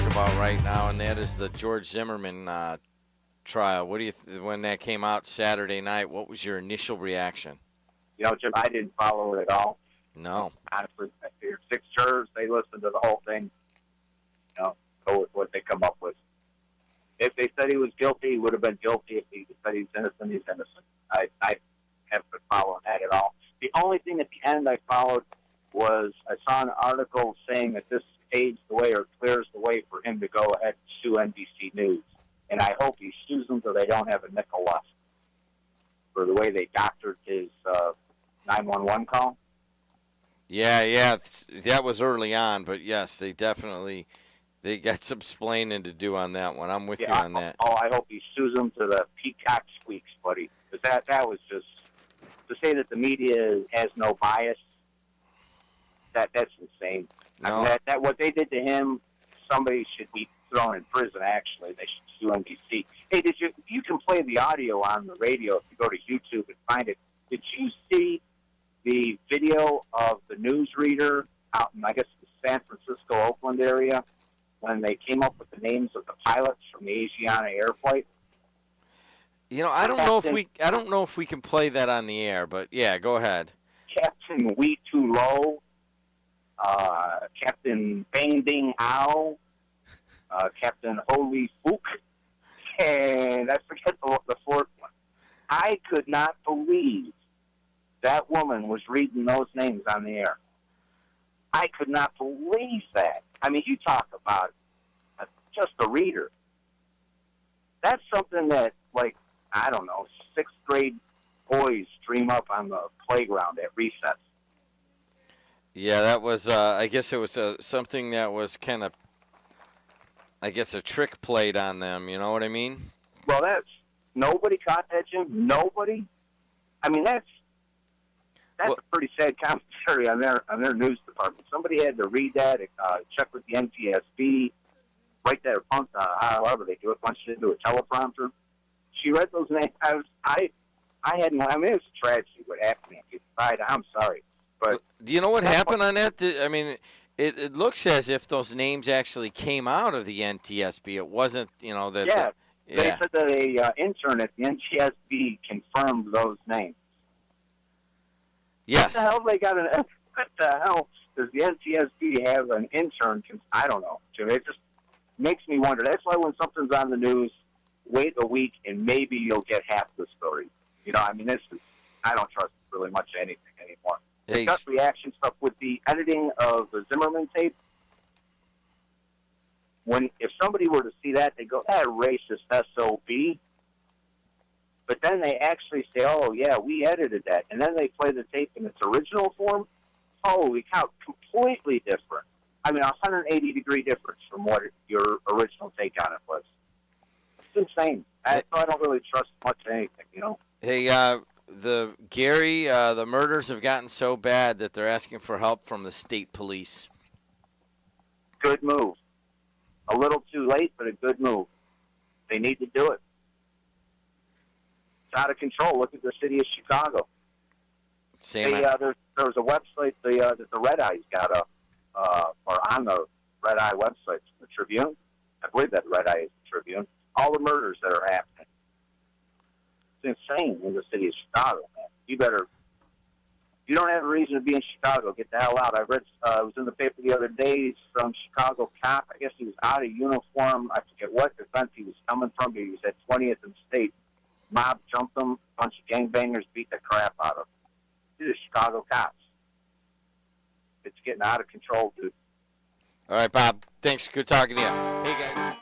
talk about right now, and that is the George Zimmerman trial. What do you when that came out Saturday night? What was your initial reaction? Jim, I didn't follow it at all. No. Honestly, I figured 6 jurors, they listened to the whole thing. Go with what they come up with. If they said he was guilty, he would have been guilty. If he said he's innocent, he's innocent. I haven't been following that at all. The only thing at the end I followed was I saw an article saying that this paves the way or clears the way for him to go ahead and sue NBC News. And I hope he sues them so they don't have a nickel left for the way they doctored his 911 call. Yeah, that was early on, but yes, they got some explaining to do on that one. I'm with you on that. I hope he sues them to the peacock squeaks, buddy. Because that was just, to say that the media has no bias, that's insane. No. I mean, that what they did to him, somebody should be thrown in prison, actually. They should sue NBC. Hey, you can play the audio on the radio if you go to YouTube and find it. Did you see the video of the newsreader out in, I guess, the San Francisco, Oakland area when they came up with the names of the pilots from the Asiana air flight? I don't know if we can play that on the air, but yeah, go ahead. Captain Wee Too Low, Captain Bang Ding Ao, Captain Holy Fook, and I forget the fourth one. I could not believe that woman was reading those names on the air. I could not believe that. I mean, you talk about just a reader. That's something that, like, I don't know, 6th grade boys dream up on the playground at recess. Yeah, that was, I guess it was something that was kind of, I guess, a trick played on them, you know what I mean? Well, nobody caught that, Jim. Nobody. I mean, that's a pretty sad commentary on their news department. Somebody had to read that, check with the NTSB, write that, however they do it, punch it into a teleprompter. She read those names. I hadn't. I mean, it was a tragedy what happened. I'm sorry, but do you know what happened on that? I mean, it looks as if those names actually came out of the NTSB. It wasn't, that. Yeah, they said that a intern at the NTSB confirmed those names. Yes. What the hell they got what the hell does the NTSB have an intern? I don't know, Jim. It just makes me wonder. That's why when something's on the news, wait a week and maybe you'll get half the story. I mean, I don't trust really much anything anymore. Hey, Gut reaction stuff with the editing of the Zimmerman tape. If somebody were to see that, they go, "That racist SOB." But then they actually say, "Oh yeah, we edited that," and then they play the tape in its original form. Holy cow! Completely different. I mean, 180-degree difference from what your original take on it was. It's insane. So I don't really trust much anything, Hey, the murders have gotten so bad that they're asking for help from the state police. Good move. A little too late, but a good move. They need to do it. It's out of control. Look at the city of Chicago. There was a website that the Red Eye's got up, or on the Red Eye website, the Tribune. I believe that Red Eye is the Tribune. All the murders that are happening. It's insane in the city of Chicago, man. You don't have a reason to be in Chicago. Get the hell out. I read, it was in the paper the other day, some Chicago cop. I guess he was out of uniform. I forget what event he was coming from, but he was at 20th and State. Mob jumped him. A bunch of gangbangers beat the crap out of him. These are Chicago cops. It's getting out of control, dude. All right, Bob. Thanks. Good talking to you. Hey, guys.